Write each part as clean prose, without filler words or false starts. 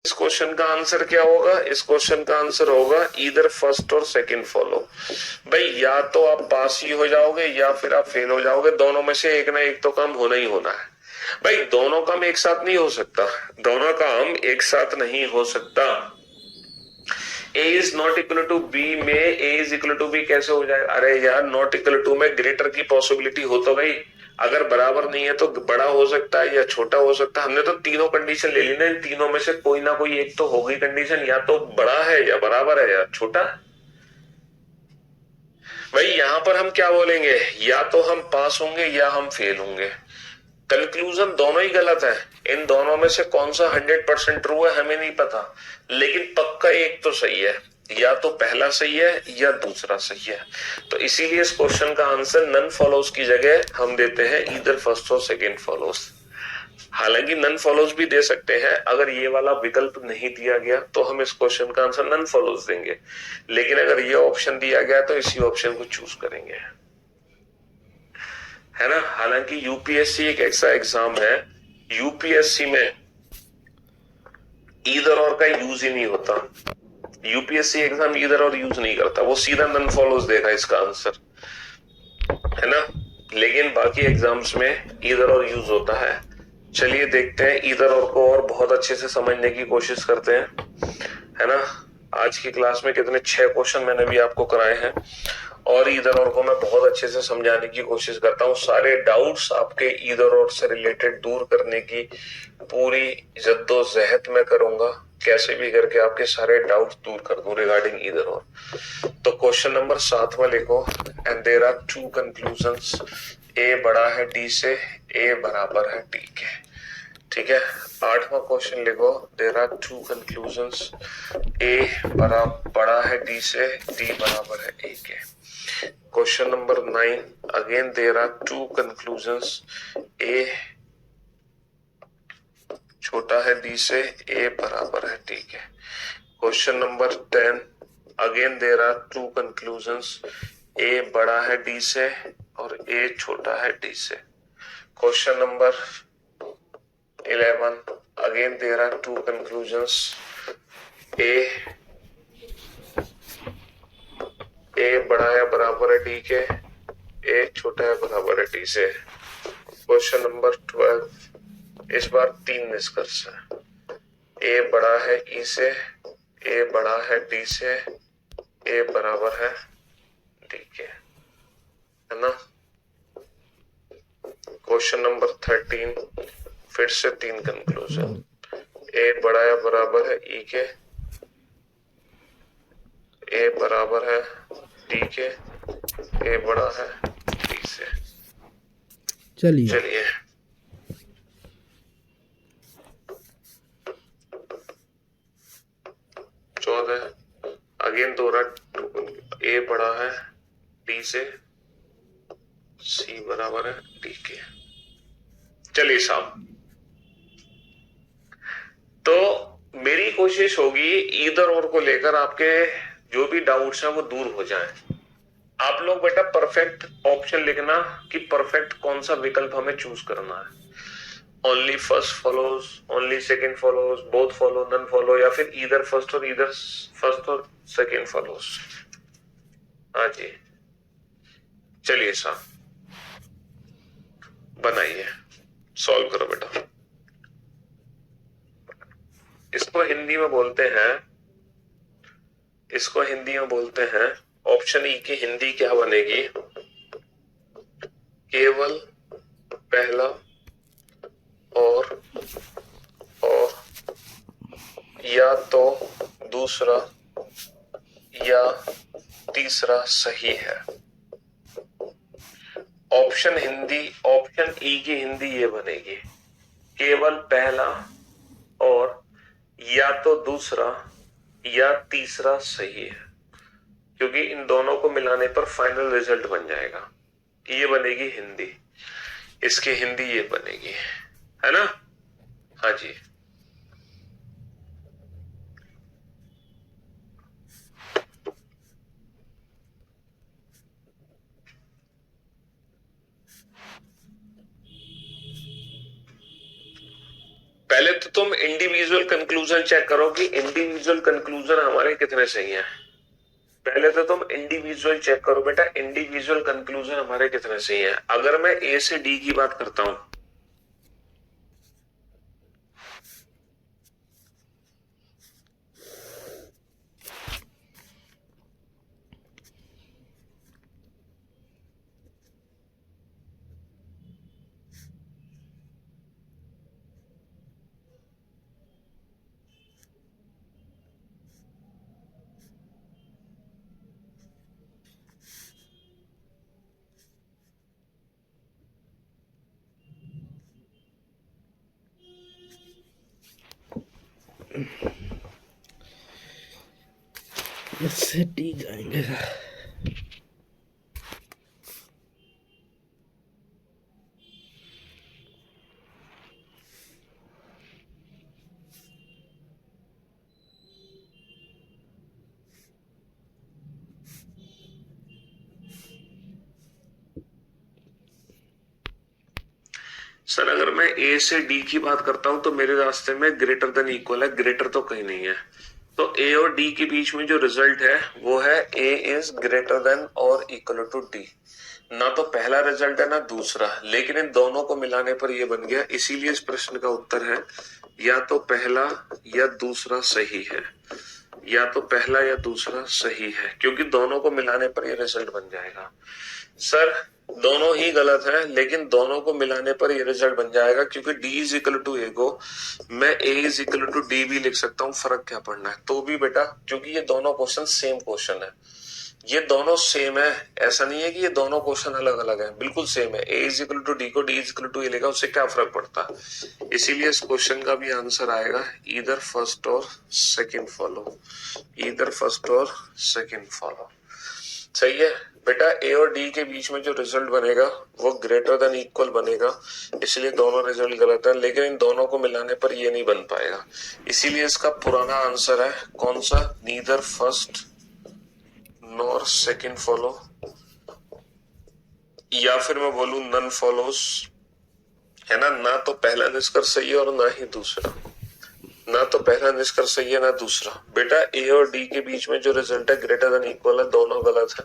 इस क्वेश्चन का आंसर क्या होगा? इस क्वेश्चन का आंसर होगा इधर फर्स्ट और सेकंड फॉलो। भाई या तो आप पास ही हो जाओगे या फिर आप फेल हो जाओगे, दोनों में से एक ना एक तो काम होना ही होना है। भाई दोनों काम एक साथ नहीं हो सकता, दोनों काम एक साथ नहीं हो सकता। A is not equal to B में A is equal to B कैसे हो जाएगा? अरे यार नॉट इक्वल टू में ग्रेटर की पॉसिबिलिटी हो तो भाई, अगर बराबर नहीं है तो बड़ा हो सकता है या छोटा हो सकता है। हमने तो तीनों कंडीशन ले ली ना, इन तीनों में से कोई ना कोई एक तो होगी कंडीशन, या तो बड़ा है या बराबर है या छोटा। भाई यहां पर हम क्या बोलेंगे? या तो हम पास होंगे या हम फेल होंगे। कंक्लूजन दोनों ही गलत है। इन दोनों में से कौन सा 100% ट्रू है हमें नहीं पता, लेकिन पक्का एक तो सही है, या तो पहला सही है या दूसरा सही है। तो इसीलिए इस क्वेश्चन का आंसर नन फॉलोज की जगह हम देते हैं इधर फर्स्ट और सेकंड फॉलोज। हालांकि नन फॉलोज भी दे सकते हैं, अगर ये वाला विकल्प नहीं दिया गया तो हम इस क्वेश्चन का आंसर नन फॉलोज देंगे, लेकिन अगर ये ऑप्शन दिया गया तो इसी ऑप्शन को चूज करेंगे, है ना। हालांकि यूपीएससी एक ऐसा एग्जाम है, यूपीएससी में ईदर और का यूज ही नहीं होता। यूपीएससी एग्जाम ईदर और यूज नहीं करता, वो सीधा नन फॉलोज देगा इसका आंसर, है ना। लेकिन बाकी एग्जाम्स में ईदर और यूज होता है। चलिए देखते हैं ईदर और को और बहुत अच्छे से समझने की कोशिश करते हैं, है ना। आज की क्लास में कितने 6 क्वेश्चन मैंने भी आपको कराए हैं, और ईदर और को मैं बहुत अच्छे से समझाने की कोशिश करता हूँ। सारे डाउट्स आपके ईदर और से रिलेटेड दूर करने की पूरी जद्दोजहद मैं करूंगा, कैसे भी करके आपके सारे डाउट्स दूर कर दूं रिगार्डिंग ईदर और। तो क्वेश्चन नंबर 7 में लिखो, and there are two conclusions, A बड़ा है डी से, ए बराबर है डी के। ठीक है। 8वां क्वेश्चन लिखो, there are two conclusions, A बड़ा है डी से, डी बराबर है ए के। Question number 9, again there are two conclusions, A छोटा है डी से, ए बराबर है डी के। Question number 10, again there are two conclusions, A बड़ा है डी से और ए छोटा है डी से। Question number 11, again there are two conclusions, A बड़ा है बराबर है डी के, ए छोटा है बराबर है डी से। क्वेश्चन नंबर 12, इस बार 3 निष्कर्ष है। ए बड़ा है ई से, ए बड़ा है डी से, ए बराबर है डी के, है ना। क्वेश्चन नंबर 13, फिर से 3 कंक्लूजन, ए बड़ा है बराबर है ई के, ए बराबर है डी के, ए बड़ा है डी से। चलिए 14, अगेन दोहरा, ए बड़ा है डी से, सी बराबर है डी के। चलिए साहब, तो मेरी कोशिश होगी इधर और को लेकर आपके जो भी डाउट्स हैं वो दूर हो जाएं। आप लोग बेटा परफेक्ट ऑप्शन लिखना कि परफेक्ट कौन सा विकल्प हमें चूज करना है। Only first follows, only second follows, both follow, none follow, या फिर इधर फर्स्ट और सेकंड फॉलोज। हाँ जी, चलिए साहब बनाइए, सॉल्व करो बेटा। इसको हिंदी में बोलते हैं, इसको हिंदी में बोलते हैं, ऑप्शन ई की हिंदी क्या बनेगी? केवल पहला और या तो दूसरा या तीसरा सही है। ऑप्शन ई की हिंदी ये बनेगी, केवल पहला और या तो दूसरा या तीसरा सही है, क्योंकि इन दोनों को मिलाने पर फाइनल रिजल्ट बन जाएगा। ये बनेगी हिंदी, इसकी हिंदी ये बनेगी, है ना। हाँ जी, पहले तो तुम इंडिविजुअल कंक्लूजन चेक करो कि इंडिविजुअल कंक्लूजन हमारे कितने सही हैं। पहले तो तुम इंडिविजुअल चेक करो बेटा, इंडिविजुअल कंक्लूजन हमारे कितने सही हैं। अगर मैं ए से डी की बात करता हूं, इससे डी जाएंगे। सर अगर मैं ए से डी की बात करता हूं तो मेरे रास्ते में ग्रेटर देन इक्वल है, ग्रेटर तो कहीं नहीं है। तो ए और डी के बीच में जो रिजल्ट है वो है ए इज ग्रेटर देन और इक्वल टू डी। ना तो पहला रिजल्ट है ना दूसरा, लेकिन इन दोनों को मिलाने पर ये बन गया। इसीलिए इस प्रश्न का उत्तर है या तो पहला या दूसरा सही है, या तो पहला या दूसरा सही है, क्योंकि दोनों को मिलाने पर ये रिजल्ट बन जाएगा। सर दोनों ही गलत है, लेकिन दोनों को मिलाने पर ये रिजल्ट बन जाएगा, क्योंकि d is equal to A को मैं a is equal to D भी लिख सकता हूँ। फर्क क्या पड़ना है तो भी बेटा, क्योंकि ये दोनों क्वेश्चन सेम क्वेश्चन है, ये दोनों सेम है। ऐसा नहीं है कि ये दोनों क्वेश्चन अलग अलग है, बिल्कुल सेम है। a is equal to D को d is equal to A लेगा, उससे क्या फर्क पड़ता है। इसीलिए इस क्वेश्चन का भी आंसर आएगा ईदर फर्स्ट और सेकंड फॉलो, ईदर फर्स्ट और सेकंड फॉलो। सही है बेटा, ए और डी के बीच में जो रिजल्ट बनेगा वो ग्रेटर देन इक्वल बनेगा, इसलिए दोनों रिजल्ट गलत है। लेकिन इन दोनों को मिलाने पर ये नहीं बन पाएगा, इसीलिए इसका पुराना आंसर है कौन सा, neither first nor second follow, या फिर मैं बोलूं नन फॉलोस, है ना। ना तो पहला निष्कर्ष सही है और ना ही दूसरा, ना तो पहला निष्कर्ष सही है ना दूसरा। बेटा ए और डी के बीच में जो रिजल्ट है ग्रेटर देन इक्वल है, दोनों गलत है,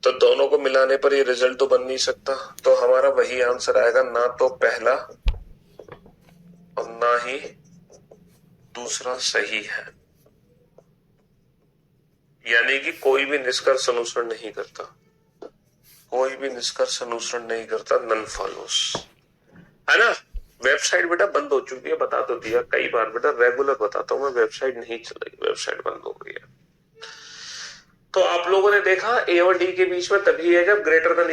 तो दोनों को मिलाने पर ये रिजल्ट तो बन नहीं सकता। तो हमारा वही आंसर आएगा, ना तो पहला और ना ही दूसरा सही है। यानी कि कोई भी निष्कर्ष अनुसरण नहीं करता, कोई भी निष्कर्ष अनुसरण नहीं करता, नन फॉलोस, है ना। वेबसाइट बेटा बंद हो चुकी है, बता तो दिया कई बार बेटा, रेगुलर बताता हूं मैं, वेबसाइट नहीं चल रही, वेबसाइट बंद हो गई है। तो आप लोगों ने देखा ए और डी के बीच में तभी है जब ग्रेटर देन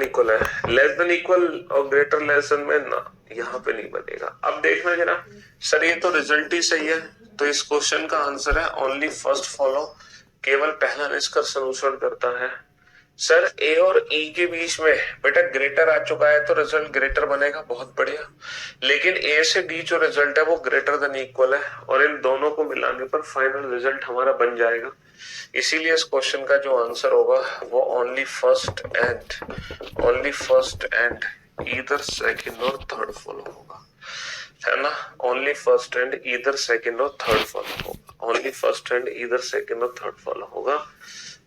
इक्वल है, लेस देन इक्वल और ग्रेटर लेस देन में ना, यहाँ पे नहीं बनेगा। अब देखना जरा, सर ये तो रिजल्ट ही सही है, तो इस क्वेश्चन का आंसर है ओनली फर्स्ट फॉलो, केवल पहला निष्कर्ष अनुसरण करता है। सर ए और ई के बीच में बेटा ग्रेटर आ चुका है तो रिजल्ट ग्रेटर बनेगा, बहुत बढ़िया। लेकिन ए से डी जो रिजल्ट है वो ग्रेटर देन इक्वल है, और इन दोनों को मिलाने पर फाइनल रिजल्ट हमारा बन जाएगा। इसीलिए इस क्वेश्चन का जो आंसर होगा वो only first and either second और थर्ड फॉलो होगा, है ना। Only first and either second और थर्ड फॉलो होगा, only first and either second और थर्ड फॉलो होगा।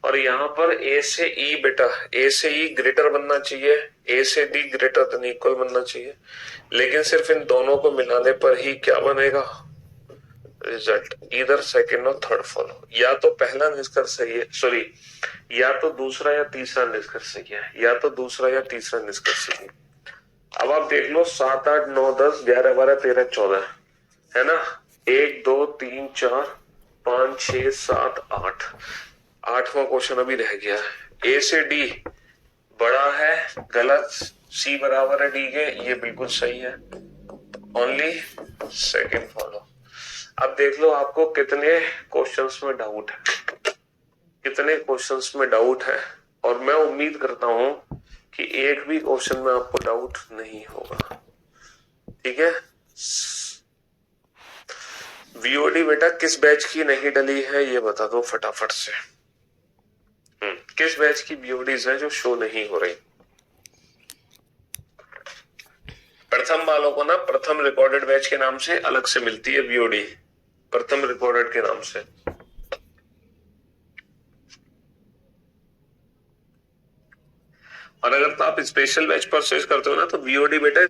और यहाँ पर ए से ई बेटा, ए से ई ग्रेटर बनना चाहिए, ए से डी ग्रेटर देन इक्वल बनना चाहिए, लेकिन सिर्फ इन दोनों को मिलाने पर ही क्या बनेगा रिजल्ट, इधर सेकंड और थर्ड फॉलो। या तो पहला निष्कर्ष सही है, सॉरी, या तो दूसरा या तीसरा निष्कर्ष सही है, या तो दूसरा या तीसरा निष्कर्ष सही है। अब आप देख लो 7, 8, 9, 10, 11, 12, 13, 14, है ना। 1, 2, 3, 4, 5, 6, 7, 8, 8वां क्वेश्चन अभी रह गया। ए से डी बड़ा है, गलत, सी बराबर है डी के, ये बिल्कुल सही है, ओनली सेकंड फॉलो। अब देख लो आपको कितने क्वेश्चंस में डाउट है, कितने क्वेश्चंस में डाउट है, और मैं उम्मीद करता हूं कि एक भी क्वेश्चन में आपको डाउट नहीं होगा, ठीक है। वीओडी बेटा किस बैच की नहीं डली है ये बता दो फटाफट से। किस बैच की वीओडीज है जो शो नहीं हो रही, प्रथम वालों को ना प्रथम रिकॉर्डेड बैच के नाम से अलग से मिलती है बीओडी, प्रथम रिकॉर्डेड के नाम से। और अगर तो आप स्पेशल बैच परचेज करते हो ना तो बीओडी बेटा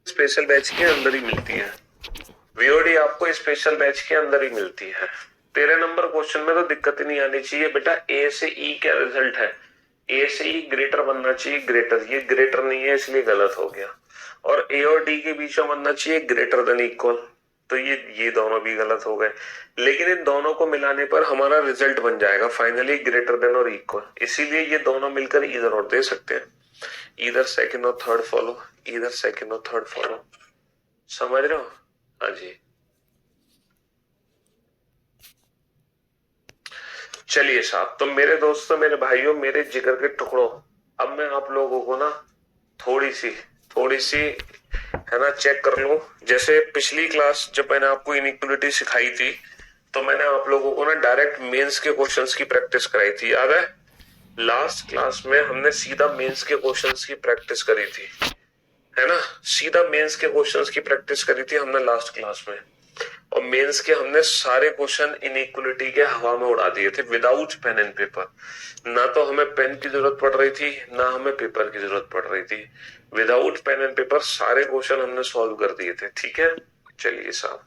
स्पेशल बैच के अंदर ही मिलती है, वीओडी आपको स्पेशल बैच के अंदर ही मिलती है। 13 नंबर क्वेश्चन में तो दिक्कत ही नहीं आनी चाहिए बेटा। ए से ई क्या रिजल्ट है, ए से ई ग्रेटर बनना चाहिए, ग्रेटर, ये ग्रेटर नहीं है इसलिए गलत हो गया। और ए और डी के बीच में बनना चाहिए ग्रेटर देन इक्वल, तो ये दोनों भी गलत हो गए। लेकिन इन दोनों को मिलाने पर हमारा रिजल्ट बन जाएगा फाइनली ग्रेटर देन और इक्वल, इसीलिए ये दोनों मिलकर इधर और दे सकते हैं, इधर सेकंड और थर्ड फॉलो, इधर सेकंड और थर्ड फॉलो, समझ रहे हो? हाँ जी। चलिए साहब, तो मेरे दोस्तों, मेरे भाइयों, मेरे जिगर के टुकड़ों, अब मैं आप लोगों को ना थोड़ी सी है ना चेक कर लूं। जैसे पिछली क्लास जब मैंने आपको इनइक्वालिटी सिखाई थी तो मैंने आप लोगों को ना डायरेक्ट मेंस के क्वेश्चंस की प्रैक्टिस कराई थी, याद है? लास्ट क्लास में हमने सीधा मेंस के क्वेश्चंस की प्रैक्टिस करी थी, है ना? सीधा मेंस के क्वेश्चंस की प्रैक्टिस करी थी हमने लास्ट क्लास में। और मेंस के हमने सारे क्वेश्चन इनइक्वालिटी के हवा में उड़ा दिए थे विदाउट पेन एंड पेपर। ना तो हमें पेन की जरूरत पड़ रही थी, ना हमें पेपर की जरूरत पड़ रही थी। विदाउट पेन एंड पेपर सारे क्वेश्चन हमने सॉल्व कर दिए थे, ठीक है? चलिए साहब,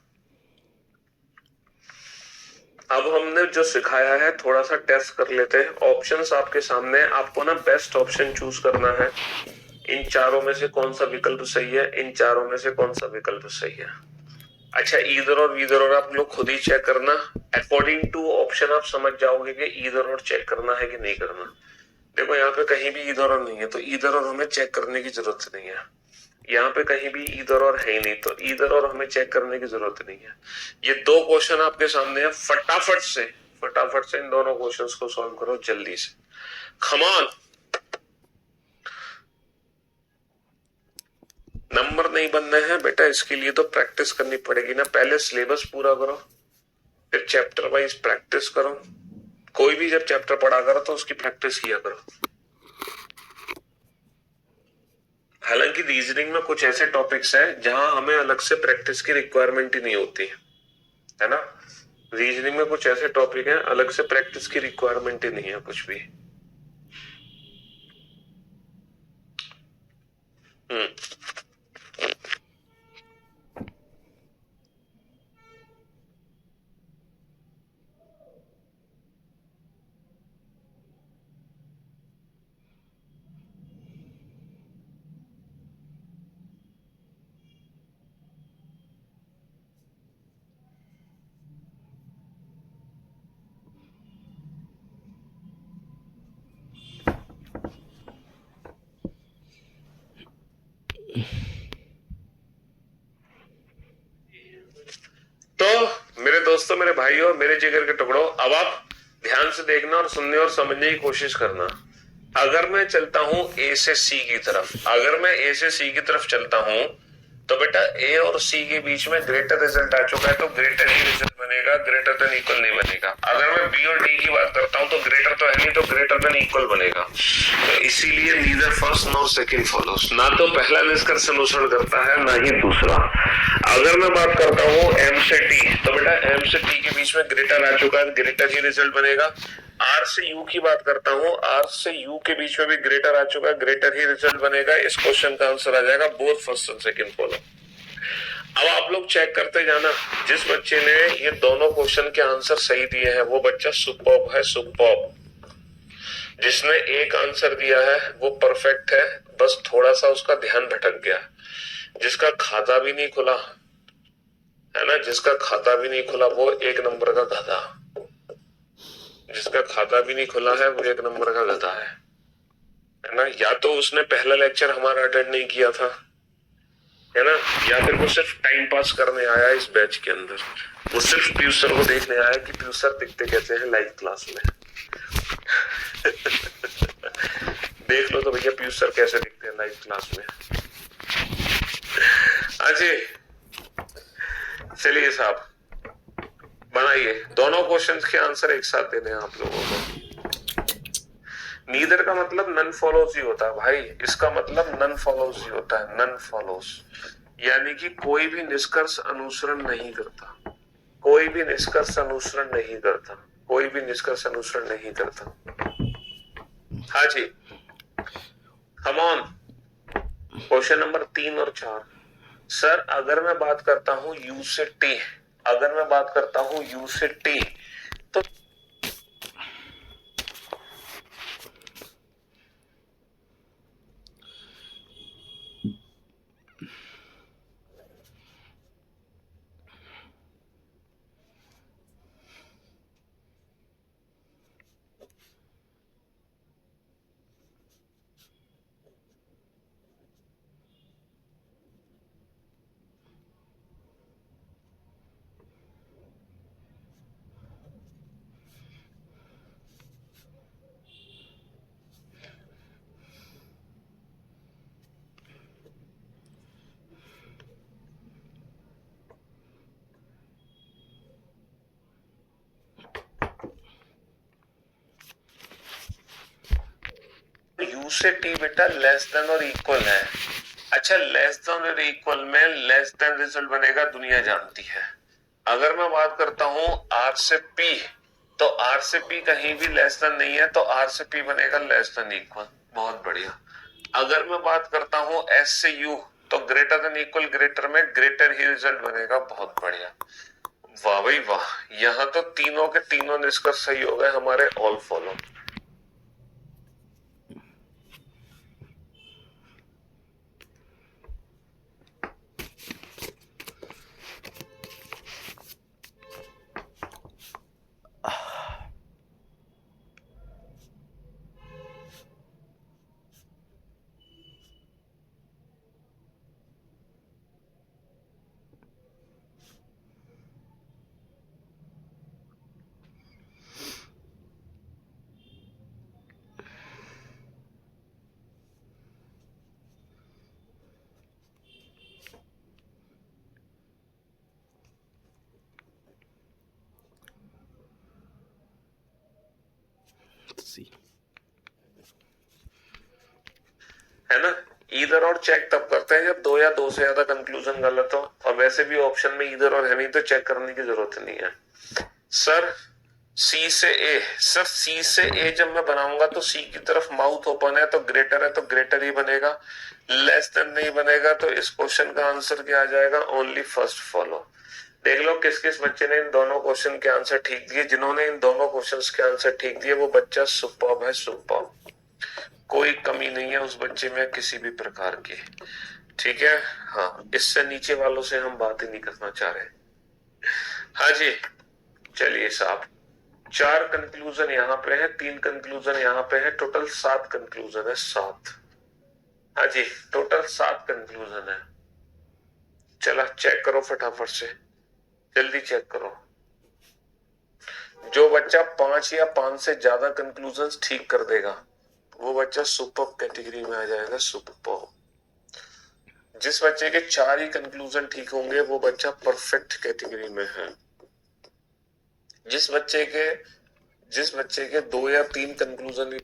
अब हमने जो सिखाया है थोड़ा सा टेस्ट कर लेते हैं। ऑप्शंस आपके सामने, आपको ना बेस्ट ऑप्शन चूज करना है। इन चारों में से कौन सा विकल्प सही है, इन चारों में से कौन सा विकल्प सही है। अच्छा, ईदर और वीदर और आप लोग खुद ही चेक करना, अकॉर्डिंग टू ऑप्शन आप समझ जाओगे कि ईदर और चेक करना है कि नहीं करना। देखो यहाँ पे कहीं भी ईदर और नहीं है तो ईदर और हमें चेक करने की जरूरत नहीं है। यहाँ पे कहीं भी ईदर और है ही नहीं तो ईदर और हमें चेक करने की जरूरत नहीं है। ये दो क्वेश्चन आपके सामने है, फटाफट से इन दोनों क्वेश्चंस को सॉल्व करो जल्दी से, कम ऑन। नंबर नहीं बनने हैं बेटा, इसके लिए तो प्रैक्टिस करनी पड़ेगी ना। पहले सिलेबस पूरा करो, फिर चैप्टर वाइज प्रैक्टिस करो। कोई भी जब चैप्टर पढ़ा करो तो उसकी प्रैक्टिस किया करो। हालांकि रीजनिंग में कुछ ऐसे टॉपिक्स हैं जहां हमें अलग से प्रैक्टिस की रिक्वायरमेंट ही नहीं होती है ना? रीजनिंग में कुछ ऐसे टॉपिक हैं अलग से प्रैक्टिस की रिक्वायरमेंट ही नहीं है कुछ भी। तो मेरे दोस्तों, मेरे भाइयों, मेरे जिगर के टुकड़ों, अब आप ध्यान से देखना और सुनने और समझने की कोशिश करना। अगर मैं चलता हूं ए से सी की तरफ, अगर मैं ए से सी की तरफ चलता हूं तो बेटा ए और सी के बीच में ग्रेटर रिजल्ट आ चुका है तो ग्रेटर ही रिजल्ट बनेगा, ग्रेटर देन इक्वल नहीं बनेगा। अगर मैं बी और डी की बात करता हूं तो ग्रेटर तो है नहीं तो ग्रेटर देन इक्वल बनेगा। तो इसीलिए neither first nor second follows, ना तो पहला निष्कर्ष अनुसरण करता है ना ही दूसरा। अगर मैं बात करता हूं एम से टी तो बेटा एम से टी के बीच में ग्रेटर आ चुका है, ग्रेटर ही रिजल्ट बनेगा। आर से यू की बात करता हूं, आर से यू के बीच में भी ग्रेटर आ चुका है, ग्रेटर ही रिजल्ट बनेगा। इस क्वेश्चन का आंसर आ जाएगा both first and second follow. अब आप लोग चेक करते जाना, जिस बच्चे ने ये दोनों क्वेश्चन के आंसर सही दिए हैं वो बच्चा सुपर्ब है, सुपर्ब। जिसने एक आंसर दिया है वो परफेक्ट है, बस थोड़ा सा उसका ध्यान भटक गया। जिसका खाता भी नहीं खुला है ना, जिसका खाता भी नहीं खुला वो एक नंबर का गधा, जिसका खाता भी नहीं खुला है वो एक नंबर का गधा है ना? या तो उसने पहला लेक्चर हमारा अटेंड नहीं किया था, है ना, या फिर वो सिर्फ टाइम पास करने आया इस बैच के अंदर, वो सिर्फ पीयूष सर को देखने आया कि पीयूष सर दिखते कैसे हैं लाइव क्लास में। देख लो तो भैया पीयूष सर कैसे दिखते हैं लाइव क्लास में। अजय चलिए साहब बनाइए, दोनों क्वेश्चंस के आंसर एक साथ देने हैं आप लोगों को। नीदर का मतलब नन फॉलोज ही होता है भाई, इसका मतलब नन फॉलोज ही होता है, नन फॉलोज यानी कि कोई भी निष्कर्ष अनुसरण नहीं करता, कोई भी निष्कर्ष अनुसरण नहीं करता, कोई भी निष्कर्ष अनुसरण नहीं करता। हाँ जी कम ऑन, क्वेश्चन नंबर 3 और 4। सर अगर मैं बात करता हूं यू से टी, अगर मैं बात करता हूं यू से टी तो यू से टी बेटा लेस देन और इक्वल है। अच्छा लेस देन और इक्वल में लेस देन रिजल्ट बनेगा, दुनिया जानती है। अगर मैं बात करता हूं आर से पी तो आर से पी कहीं भी लेस देन नहीं है, तो आर से पी बनेगा लेस देन इक्वल। बहुत बढ़िया। अगर मैं बात करता हूं एस से यू तो ग्रेटर देन इक्वल ग्रेटर में ग्रेटर ही रिजल्ट बनेगा। बहुत बढ़िया, वाह भाई वाह, यहां तो तीनों के तीनों निष्कर्ष सही हो गए हमारे, ऑल फॉलो। है ना, इधर और चेक तब करते हैं जब दो या दो से ज्यादा कंक्लूजन गलत हो, और वैसे भी ऑप्शन में इधर और है नहीं तो चेक करने की जरूरत नहीं है। सर सी से ए, सर सी से ए जब मैं बनाऊंगा तो सी की तरफ माउथ ओपन है तो ग्रेटर ही बनेगा, लेस देन नहीं बनेगा। तो इस क्वेश्चन का आंसर क्या आ जाएगा, ओनली फर्स्ट फॉलो। देख लो किस किस बच्चे ने इन दोनों क्वेश्चन के आंसर ठीक दिए। जिन्होंने इन दोनों क्वेश्चंस के आंसर ठीक दिए वो बच्चा सुपर्ब है, सुपर्ब, कोई कमी नहीं है उस बच्चे में किसी भी प्रकार की। ठीक है, हाँ इससे नीचे वालों से हम बात ही नहीं करना चाह रहे। हाँ जी चलिए साहब, 4 कंक्लूजन यहाँ पे है, 3 कंक्लूजन यहाँ पे है, टोटल 7 कंक्लूजन है, 7। हाँ जी टोटल 7 कंक्लूजन है। चला चेक करो फटाफट से, जल्दी चेक करो। जो बच्चा 5 या 5 से ज्यादा कंक्लूजन ठीक कर देगा वो बच्चा सुपर कैटेगरी में आ जाएगा, सुपर। जिस बच्चे के 4 ही कंक्लूजन ठीक होंगे वो बच्चा परफेक्ट कैटेगरी में है। जिस बच्चे के 2 या 3 कंक्लूजन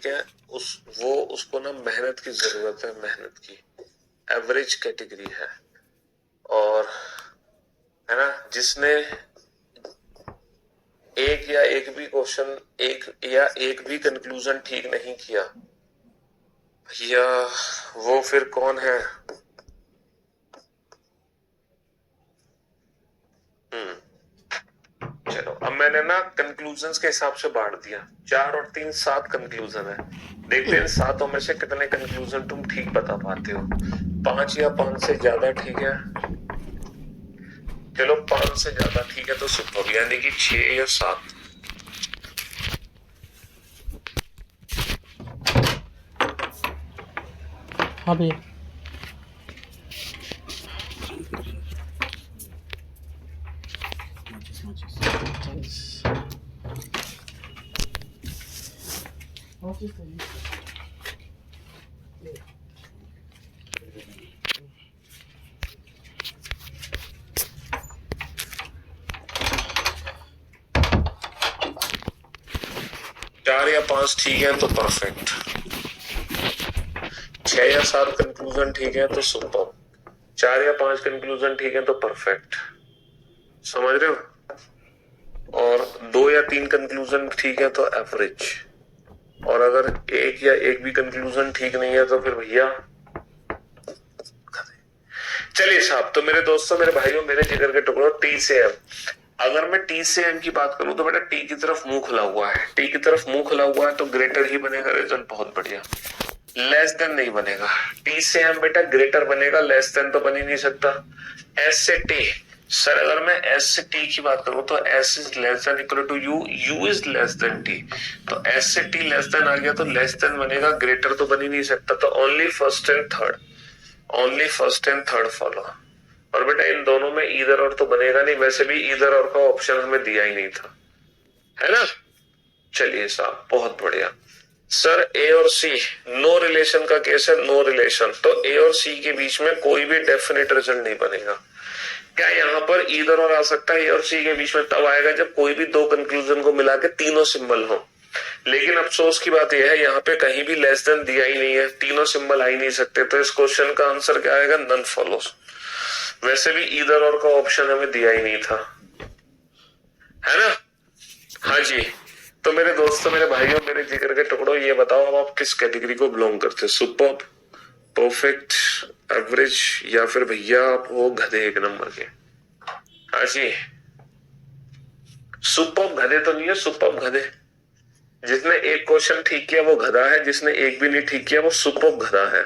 ठीक है, उसको ना मेहनत की जरूरत है, मेहनत की, एवरेज कैटेगरी है, और है ना, जिसने एक या एक भी क्वेश्चन, एक भी कंक्लूजन ठीक नहीं किया भैया, वो फिर कौन है? चलो, अब मैंने ना कंक्लूजन्स के हिसाब से बांट दिया, 4 और 3 7 कंक्लूजन है। देखते हैं सातों में से कितने कंक्लूजन तुम ठीक बता पाते हो। 5 या 5 से ज्यादा ठीक है, चलो 5 से ज्यादा ठीक है तो सुपर, यानी कि 6 या 7। हाँ भैया। चार या 5 ठीक है तो परफेक्ट, 6 या 7 कंक्लूजन ठीक है तो सुपर, 4 या 5 कंक्लूजन ठीक है तो परफेक्ट, समझ रहे हो? और 2 या 3 कंक्लूजन ठीक है तो एवरेज, और अगर एक या एक भी कंक्लूजन ठीक नहीं है तो फिर भैया। चलिए साहब, तो मेरे दोस्तों, मेरे भाइयों, मेरे जिगर के टुकड़ों, टी से एम, अगर मैं टी से एम की बात करूं तो बेटा टी की तरफ मुंह खुला हुआ है, टी की तरफ मुंह खुला हुआ है तो ग्रेटर ही बनेगा, रिजल्ट बहुत बढ़िया, लेस देन नहीं बनेगा। टी से एम बेटा ग्रेटर बनेगा, लेस देन तो बन ही नहीं सकता। एस से टी, सर अगर मैं एस से टी की बात करूं तो S is less than equal to U, U is less than T, तो एस से टी लेस देन आ गया तो लेस देन बनेगा, ग्रेटर तो बन ही नहीं सकता, तो only first and third, only first and third follow. और बेटा इन दोनों में ईदर और तो बनेगा नहीं, वैसे भी ईदर और का ऑप्शन हमें दिया ही नहीं था, है ना? चलिए साहब, बहुत बढ़िया। सर ए और सी नो रिलेशन का केस है, नो रिलेशन, तो ए और सी के बीच में कोई भी डेफिनेट रिजल्ट नहीं बनेगा। क्या यहाँ पर ईदर और आ सकता है? ए और सी के बीच में तब आएगा जब कोई भी दो कंक्लूजन को मिला के तीनों सिंबल हो, लेकिन अफसोस की बात यह है यहाँ पे कहीं भी लेस देन दिया ही नहीं है, तीनों सिंबल आ ही नहीं सकते, तो इस क्वेश्चन का आंसर क्या आएगा? None follows. वैसे भी ईदर और का ऑप्शन हमें दिया ही नहीं था, है ना? हाँ जी। तो मेरे दोस्तों, मेरे भाइयों, मेरे जिगर के टुकड़ों, ये बताओ अब आप किस कैटेगरी को बिलोंग करते हैं? सुपर, परफेक्ट, एवरेज, या फिर भैया आप हो गधे एक नंबर के? हाँ जी, सुपर गधे तो नहीं है, सुपर गधे। जिसने एक क्वेश्चन ठीक किया वो गधा है, जिसने एक भी नहीं ठीक किया वो सुपर गधा है।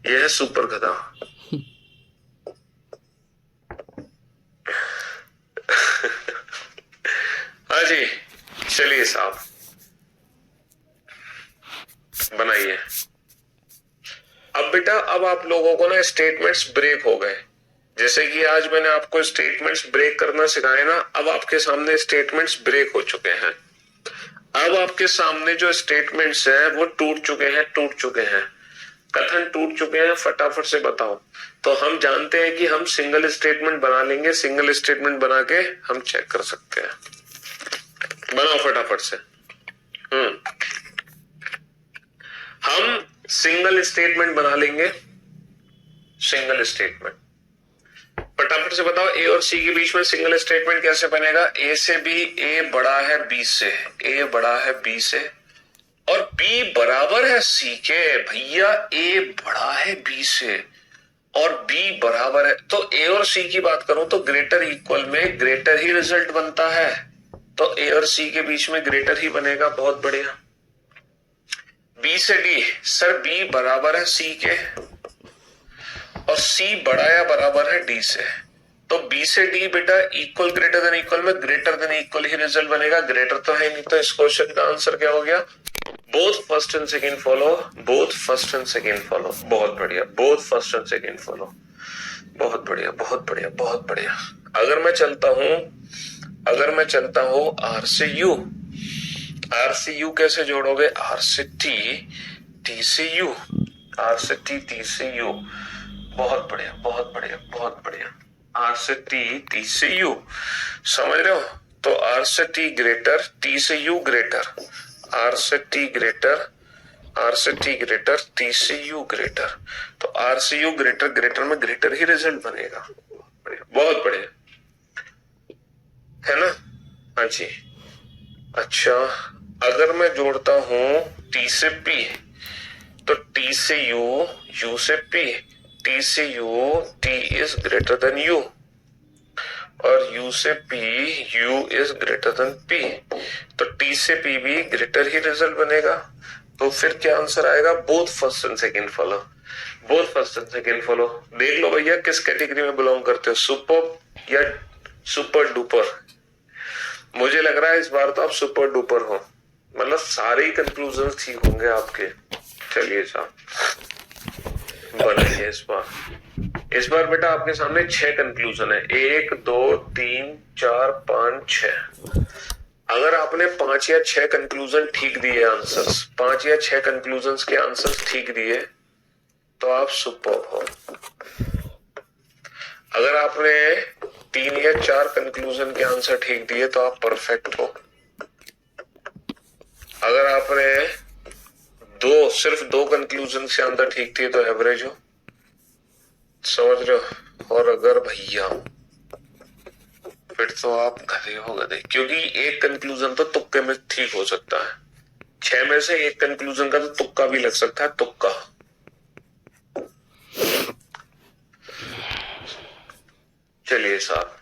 यह है सुपर गधा। हाँ जी, चलिए साहब बनाइए। अब बेटा, अब आप लोगों को ना स्टेटमेंट्स ब्रेक हो गए, जैसे कि आज मैंने आपको स्टेटमेंट्स ब्रेक करना सिखाया ना, अब आपके सामने स्टेटमेंट्स ब्रेक हो चुके हैं। अब आपके सामने जो स्टेटमेंट्स हैं वो टूट चुके हैं, टूट चुके हैं, कथन टूट चुके हैं। फटाफट से बताओ। तो हम जानते हैं कि हम सिंगल स्टेटमेंट बना लेंगे, सिंगल स्टेटमेंट बना के हम चेक कर सकते हैं। बनाओ फटाफट से। हम सिंगल स्टेटमेंट बना लेंगे, सिंगल स्टेटमेंट। फटाफट से बताओ, ए और सी के बीच में सिंगल स्टेटमेंट कैसे बनेगा? ए से बी, ए बड़ा है बी से, ए बड़ा है बी से, और बी बराबर है सी के। भैया ए बड़ा है बी से और बी बराबर है, तो ए और सी की बात करूं तो ग्रेटर इक्वल में ग्रेटर ही रिजल्ट बनता है, तो ए और सी के बीच में ग्रेटर ही बनेगा। बहुत बढ़िया। बी से डी, सर बी बराबर है सी के और सी बड़ा या बराबर है डी से, तो बी से डी बेटा इक्वल ग्रेटर देन इक्वल में ग्रेटर देन इक्वल ही रिजल्ट बनेगा, ग्रेटर तो है नहीं, तो इस क्वेश्चन का आंसर क्या हो गया? Both first and second follow, both first and second follow. बहुत बढ़िया, both first and second follow. बहुत बढ़िया, बहुत बढ़िया, बहुत बढ़िया। अगर मैं चलता हूं आर से यू, आर से यू कैसे जोड़ोगे? आर से टी, टी से यू, आर से टी, टी से यू। बहुत बढ़िया, बहुत बढ़िया, बहुत बढ़िया। आर से टी, टी से यू, समझ रहे हो? तो आर से टी ग्रेटर, टी से यू ग्रेटर, आर से टी ग्रेटर, आर से टी ग्रेटर, टी से यू ग्रेटर, तो आर से यू ग्रेटर, ग्रेटर में ग्रेटर ही रिजल्ट बनेगा। बहुत बढ़िया, है ना? हाँ जी। अच्छा, अगर मैं जोड़ता हूं टी से पी, तो टी से यू, यू से पी, टी से you, T is greater than you, और u से p, u is greater then p, तो t से p भी ग्रेटर ही रिजल्ट बनेगा। तो फिर क्या आंसर आएगा? Both first and second follow, both first and second follow. देख लो भैया किस कैटेगरी में बिलोंग करते हो, सुपर या सुपर डुपर। मुझे लग रहा है इस बार तो आप सुपर डुपर हो, मतलब सारे ही कंक्लूजन ठीक होंगे आपके। चलिए साहब, बनाइए इस बार बेटा आपके सामने 6 कंक्लूजन है, 1 2 3 4 5 6। अगर आपने 5 या 6 कंक्लूजन ठीक दिए आंसर्स, 5 या 6 कंक्लूजन के आंसर्स ठीक दिए, तो आप सुपर्ब हो। अगर आपने 3 या 4 कंक्लूजन के आंसर ठीक दिए तो आप परफेक्ट हो। अगर आपने सिर्फ 2 कंक्लूजन के आंसर ठीक दिए तो एवरेज हो, समझ रहे हो? और अगर भैया फिर तो आप गधे हो गधे, क्योंकि एक कंक्लूजन तो तुक्के में ठीक हो सकता है, 6 में से एक कंक्लूजन का तो तुक्का भी लग सकता है, तुक्का। चलिए साहब,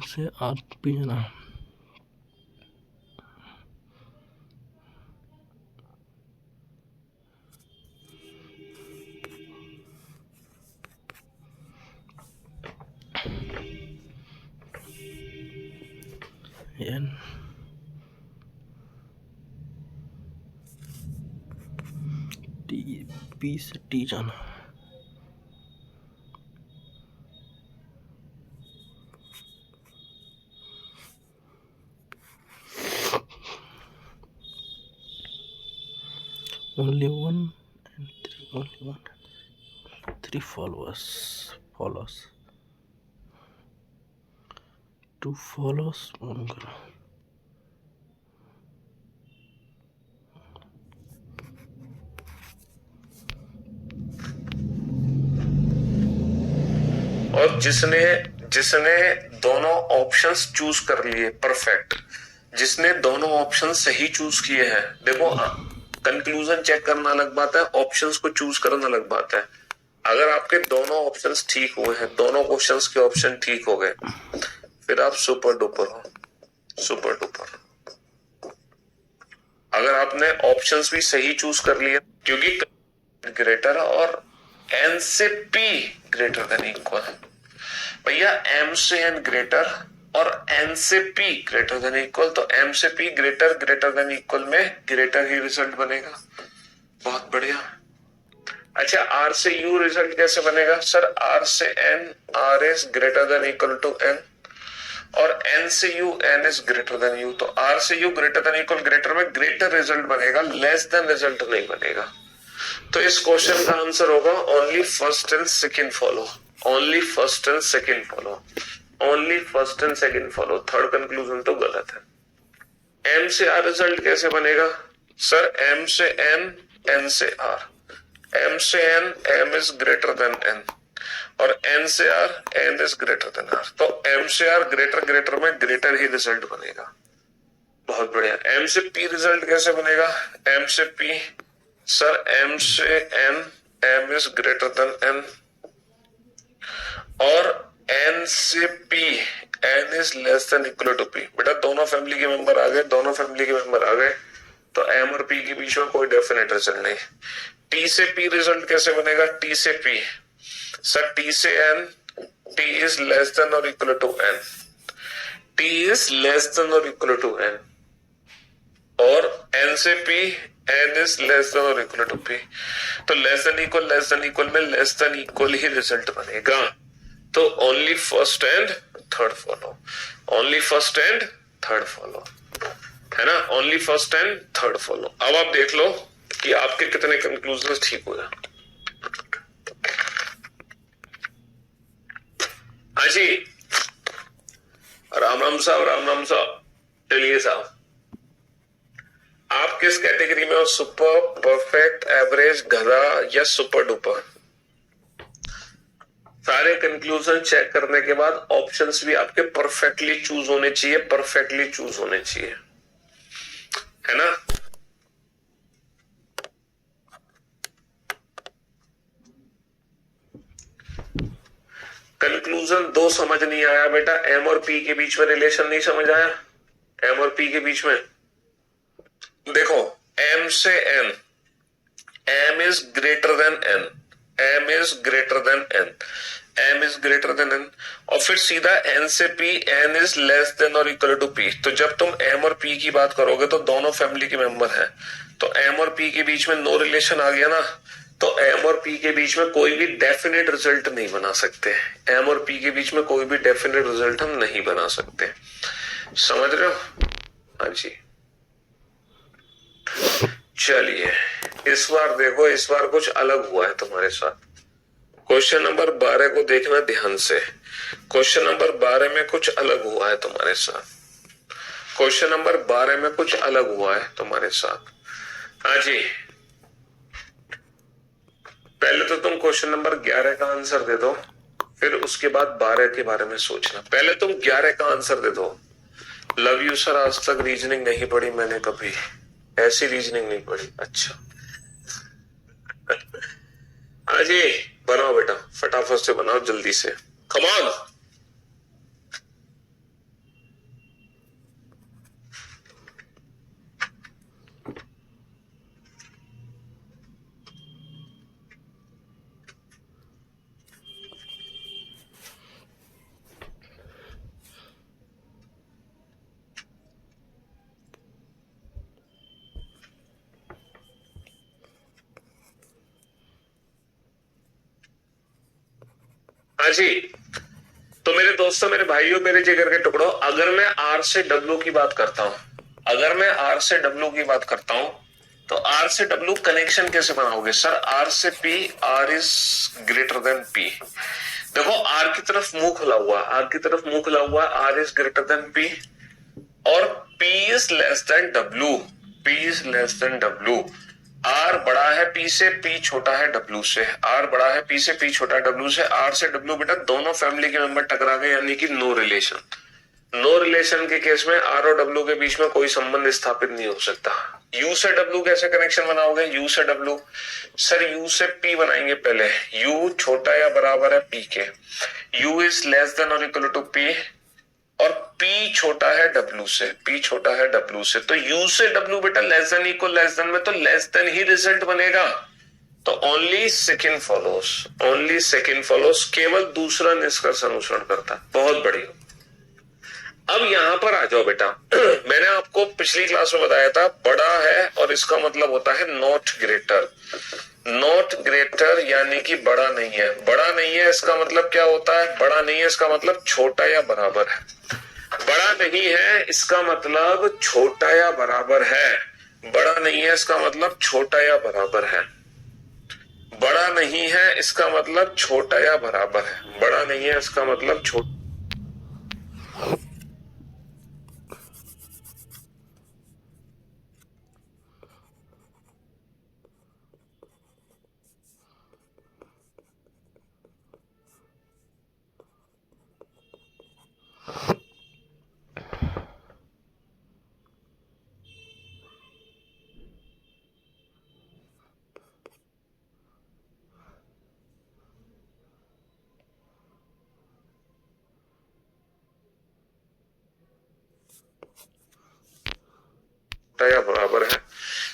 से आप पीना एन टी पी से टी जाना। Only one and three, only one and 3 followers. 2 follows, 1 girl. और जिसने जिसने दोनों ऑप्शंस चूज कर लिए परफेक्ट, जिसने दोनों ऑप्शन सही चूज किए हैं, देखो कंक्लूजन चेक करना अलग बात है, ऑप्शंस को चूज करना अलग बात है। अगर आपके दोनों ऑप्शंस ठीक हुए हैं, दोनों क्वेश्चंस के ऑप्शन ठीक हो गए, फिर आप सुपर डुपर हो, सुपर डुपर। अगर आपने ऑप्शंस भी सही चूज कर लिए, क्योंकि ग्रेटर और एन से पी ग्रेटर देन इक्वल, भैया एम से एन ग्रेटर और एन से पी ग्रेटर देन इक्वल, तो एम से P greater greater than equal में ग्रेटर ही रिजल्ट बनेगा। बहुत बढ़िया। अच्छा, आर से यू रिजल्ट कैसे बनेगा सर? आर से N, R is greater than equal to N, और एन से U, N is greater than U. तो आर से U greater than equal greater में ग्रेटर रिजल्ट बनेगा, लेस देन रिजल्ट नहीं बनेगा। तो इस क्वेश्चन का आंसर होगा only first and second follow, only first and second follow, only first and second follow. Third conclusion तो गलत है। एम से आर रिजल्ट कैसे बनेगा सर? एम से एन, एन से आर, एम से N, M is greater than N, और एन से R, N is greater than R. तो एम से आर ग्रेटर ग्रेटर में ग्रेटर ही रिजल्ट बनेगा। बहुत बढ़िया। एम से पी रिजल्ट कैसे बनेगा? एम से पी सर, एम से N, M is greater than N, और एन से P, N is less than equal to P. बेटा दोनों फैमिली के मेंबर आ गए, दोनों फैमिली के मेंबर आ गए, तो एम और पी के बीच में कोई डेफिनेट रिजल्ट नहीं। टी से पी रिजल्ट कैसे बनेगा? टी से पी सर, टी से N, T is less than और equal to N, T is less than और इक्वल टू एन, और एन से P, N is less than और इक्वल टू पी। तो लेस देन इक्वल में less than equal ही result बनेगा। तो only first and third follow, only first and third follow, है ना? Only first and third follow. अब आप देख लो कि आपके कितने कंक्लूजन ठीक हुए। हाँ जी, राम राम साहब, राम राम साहब। चलिए साहब, आप किस कैटेगरी में हो? सुपर, परफेक्ट, एवरेज, गधा या सुपर डुपर? सारे कंक्लूजन चेक करने के बाद ऑप्शंस भी आपके परफेक्टली चूज होने चाहिए, परफेक्टली चूज होने चाहिए, है ना? कंक्लूजन 2 समझ नहीं आया बेटा, एम और पी के बीच में रिलेशन नहीं समझ आया। एम और पी के बीच में देखो, एम से N, M is greater than N, M is greater than N, M is greater than N, और फिर सीधा एन से P, N is less than और इक्वल टू पी। तो जब तुम एम और पी की बात करोगे तो दोनों फैमिली के मेंबर हैं, तो एम और पी के बीच में नो रिलेशन आ गया ना। तो एम और पी के बीच में कोई भी डेफिनेट रिजल्ट नहीं बना सकते, एम और पी के बीच में कोई भी डेफिनेट रिजल्ट हम नहीं बना सकते। समझ रहे हो? हाँ जी। चलिए इस बार देखो, इस बार कुछ अलग हुआ है तुम्हारे साथ। क्वेश्चन नंबर 12 को देखना ध्यान से। क्वेश्चन नंबर 12 में कुछ अलग हुआ है तुम्हारे साथ। क्वेश्चन नंबर 12 में कुछ अलग हुआ है तुम्हारे साथ। हाँ जी, पहले तो तुम क्वेश्चन नंबर 11 का आंसर दे दो, फिर उसके बाद 12 के बारे में सोचना। पहले तुम 11 का आंसर दे दो। लव यू सर, आज तक रीजनिंग नहीं पढ़ी मैंने कभी, ऐसी रीजनिंग नहीं पढ़ी। अच्छा हाँ जी, बनाओ बेटा, फटाफट से बनाओ, जल्दी से, कम ऑन। हाँ जी, तो मेरे दोस्तों, मेरे भाइयों, मेरे जिगर के टुकड़ों, अगर मैं आर से डब्ल्यू की बात करता हूं, अगर मैं आर से डब्ल्यू की बात करता हूं, तो आर से डब्ल्यू कनेक्शन कैसे बनाओगे सर? आर से P, R is greater than P. देखो आर की तरफ मुंह खुला हुआ, आर की तरफ मुंह खुला हुआ, R is greater than P, और P is less than W, P is less than W. R बड़ा है पी से, पी छोटा है डब्ल्यू से, आर बड़ा है पी से, पी छोटा है डब्ल्यू से। आर से डब्ल्यू बेटा दोनों फैमिली के मेंबर टकरा गए, यानी कि नो रिलेशन। नो रिलेशन के केस में आर और डब्ल्यू के बीच में कोई संबंध स्थापित नहीं हो सकता। यू से डब्ल्यू कैसे कनेक्शन बनाओगे? यू से डब्ल्यू सर, यू से पी बनाएंगे पहले। यू छोटा या बराबर है पी के, यू इज लेस देन और इक्वल टू पी, और P छोटा है W से, P छोटा है W से। तो U से W बेटा less than equal less than में तो लेस देन ही रिजल्ट बनेगा। तो only second follows, only second follows, केवल दूसरा निष्कर्ष अनुसरण करता है। बहुत बढ़िया। अब यहां पर आ जाओ बेटा। मैंने आपको पिछली क्लास में बताया था बड़ा है और इसका मतलब होता है नॉट ग्रेटर। नॉट ग्रेटर यानी कि बड़ा नहीं है। बड़ा नहीं है इसका मतलब क्या होता है? बड़ा नहीं है इसका मतलब छोटा या बराबर है। बड़ा नहीं है इसका मतलब छोटा या बराबर है। बड़ा नहीं है इसका मतलब छोटा या बराबर है। बड़ा नहीं है इसका मतलब छोटा या बराबर है। बड़ा नहीं है इसका मतलब छोटा या बराबर है।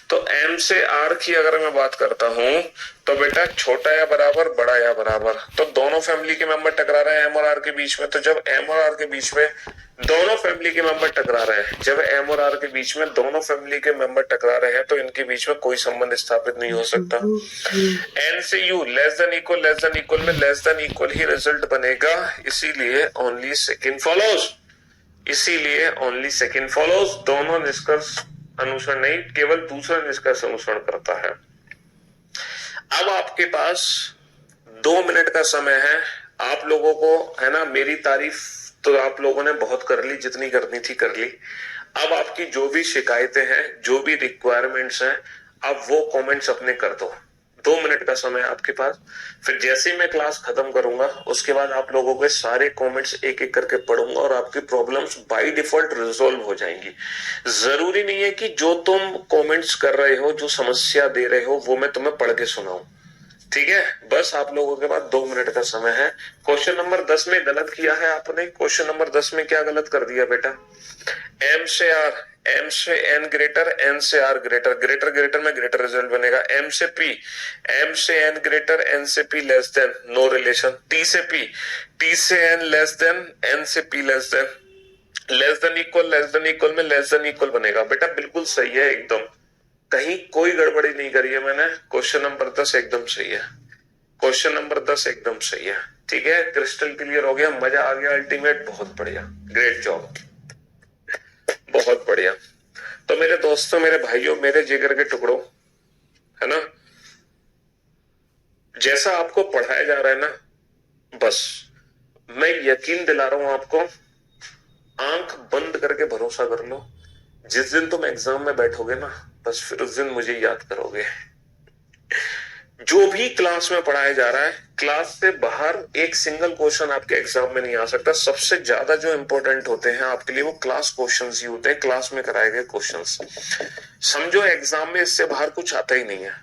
तो m से r की अगर मैं बात करता हूं तो बेटा छोटा या बराबर, बड़ा या बराबर। तो दोनों फैमिली के मेंबर टकरा रहे हैं m और r के बीच में। तो जब m और r के बीच में दोनों फैमिली के मेंबर टकरा रहे हैं, जब m और r के बीच में दोनों फैमिली के मेंबर टकरा रहे हैं तो इनके बीच में कोई संबंध स्थापित नहीं हो सकता। n से u लेस देन इक्वल में लेस देन इक्वल ही रिजल्ट बनेगा, इसीलिए ओनली सेकंड फॉलोज। इसीलिए ओनली सेकंड फॉलोज। दोनों निष्कर्ष अनुसरण नहीं, केवल दूसरा निष्कर्ष अनुसरण करता है। अब आपके पास 2 मिनट का समय है। आप लोगों को है ना, मेरी तारीफ तो आप लोगों ने बहुत कर ली, जितनी करनी थी कर ली। अब आपकी जो भी शिकायतें हैं, जो भी रिक्वायरमेंट्स हैं, अब वो कमेंट्स अपने कर दो। 2 मिनट का समय है आपके पास। फिर जैसे ही मैं क्लास खत्म करूंगा उसके बाद आप लोगों के सारे कमेंट्स एक एक करके पढ़ूंगा और आपकी प्रॉब्लम्स बाय डिफॉल्ट रिजॉल्व हो जाएंगी। जरूरी नहीं है कि जो तुम कमेंट्स कर रहे हो, जो समस्या दे रहे हो, वो मैं तुम्हें पढ़ के सुनाऊं। ठीक है, बस आप लोगों के पास 2 मिनट का समय है। क्वेश्चन नंबर 10 में गलत किया है आपने। क्वेश्चन नंबर 10 में क्या गलत कर दिया बेटा? एम से आर, एम से एन ग्रेटर, एन से आर ग्रेटर, ग्रेटर ग्रेटर में ग्रेटर रिजल्ट बनेगा। एम से पी, एम से एन ग्रेटर, एन से P less than, no relation. T से पी, टी से एन लेस देन, एन से P less than, less than equal में लेस देन इक्वल बनेगा। बेटा बिल्कुल सही है एकदम, कहीं कोई गड़बड़ी नहीं करी है मैंने। क्वेश्चन नंबर 10 एकदम सही है। क्वेश्चन नंबर 10 एकदम सही है। ठीक है, क्रिस्टल क्लियर हो गया, मजा आ गया, अल्टीमेट, बहुत बढ़िया, ग्रेट जॉब, बहुत बढ़िया। तो मेरे दोस्तों, मेरे भाइयों, मेरे जिगर के टुकड़ों, है ना, जैसा आपको पढ़ाया जा रहा है ना, बस मैं यकीन दिला रहा हूं आपको, आंख बंद करके भरोसा कर लो। जिस दिन तुम एग्जाम में बैठोगे ना, बस फिर उस दिन मुझे याद करोगे। जो भी क्लास में पढ़ाया जा रहा है, क्लास से बाहर एक सिंगल क्वेश्चन आपके एग्जाम में नहीं आ सकता। सबसे ज्यादा जो इंपॉर्टेंट होते हैं आपके लिए वो क्लास क्वेश्चंस ही होते हैं, क्लास में कराए गए क्वेश्चंस। समझो एग्जाम में इससे बाहर कुछ आता ही नहीं है।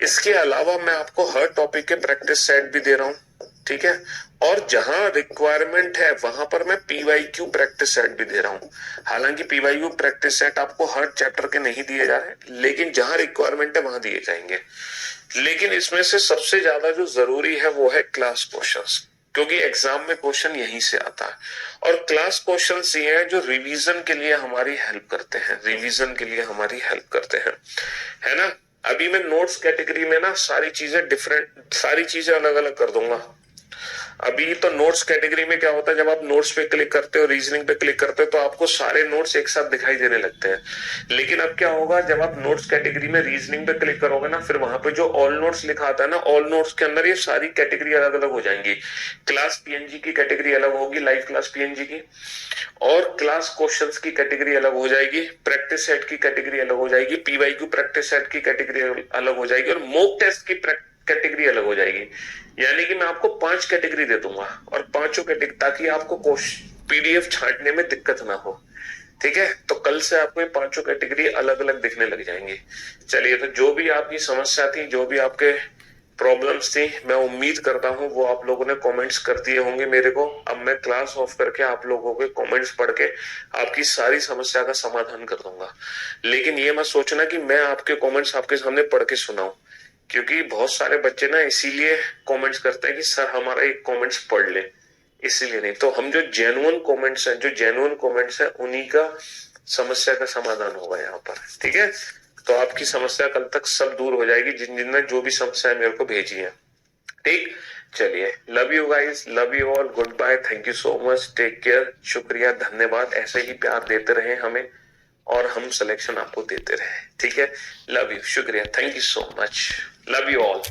इसके अलावा मैं आपको हर टॉपिक के प्रैक्टिस सेट भी दे रहा हूं, ठीक है, और जहां रिक्वायरमेंट है वहां पर मैं पीवाईक्यू प्रैक्टिस सेट भी दे रहा हूं। हालांकि पीवाईक्यू प्रैक्टिस सेट आपको हर चैप्टर के नहीं दिए जा रहे, लेकिन जहां रिक्वायरमेंट है वहां दिए जाएंगे। लेकिन इसमें से सबसे ज्यादा जो जरूरी है वो है क्लास क्वेश्चंस, क्योंकि एग्जाम में क्वेश्चन यहीं से आता है। और क्लास क्वेश्चंस ये हैं जो रिवीजन के लिए हमारी हेल्प करते हैं, रिवीजन के लिए हमारी हेल्प करते हैं, है ना। अभी मैं नोट्स कैटेगरी में ना सारी चीजें डिफरेंट, सारी चीजें अलग अलग कर दूंगा। अभी तो नोट्स कैटेगरी में क्या होता है, जब आप नोट्स पे क्लिक करते हो, रीजनिंग पे क्लिक करते हो, तो आपको सारे नोट्स एक साथ दिखाई देने लगते हैं। लेकिन अब क्या होगा, जब आप नोट्स कैटेगरी में रीजनिंग पे क्लिक करोगे ना, फिर वहां पे जो ऑल नोट्स लिखा आता है ना, ऑल नोट्स के अंदर ये सारी कैटेगरी अलग अलग हो जाएंगी। क्लास पीएनजी की कैटेगरी अलग होगी, लाइव क्लास पीएनजी की, और क्लास क्वेश्चंस की कैटेगरी अलग हो जाएगी, प्रैक्टिस सेट की कैटेगरी अलग हो जाएगी, पीवाईक्यू प्रैक्टिस सेट की कैटेगरी अलग हो जाएगी, और मॉक टेस्ट की कैटेगरी अलग हो जाएगी। यानी कि मैं आपको 5 कैटेगरी दे दूंगा, और पांचों कैटेगरी, ताकि आपको पीडीएफ छांटने में दिक्कत ना हो। ठीक है, तो कल से आपको ये पांचों कैटेगरी अलग अलग दिखने लग जाएंगी। चलिए, तो जो भी आपकी समस्या थी, जो भी आपके प्रॉब्लम्स थी, मैं उम्मीद करता हूं वो आप लोगों ने कमेंट्स कर दिए होंगे मेरे को। अब मैं क्लास ऑफ करके आप लोगों के कमेंट्स पढ़ के आपकी सारी समस्या का समाधान कर दूंगा। लेकिन ये मत सोचना कि मैं आपके कमेंट्स आपके सामने पढ़ के सुनाऊं, क्योंकि बहुत सारे बच्चे ना इसीलिए कमेंट्स करते हैं कि सर हमारा एक कमेंट्स पढ़ ले, इसीलिए नहीं। तो हम जो जेन्युइन कमेंट्स हैं उन्हीं का समस्या का समाधान होगा यहाँ पर, ठीक है। तो आपकी समस्या कल तक सब दूर हो जाएगी, जिनने जो भी समस्या मेरे को भेजी है, ठीक। चलिए, love you guys, love you all, goodbye, thank you so much, take care, शुक्रिया, धन्यवाद। ऐसे ही प्यार देते रहे हमें और हम सिलेक्शन आपको देते रहे, ठीक है। लव यू, शुक्रिया, thank you so much, love you all.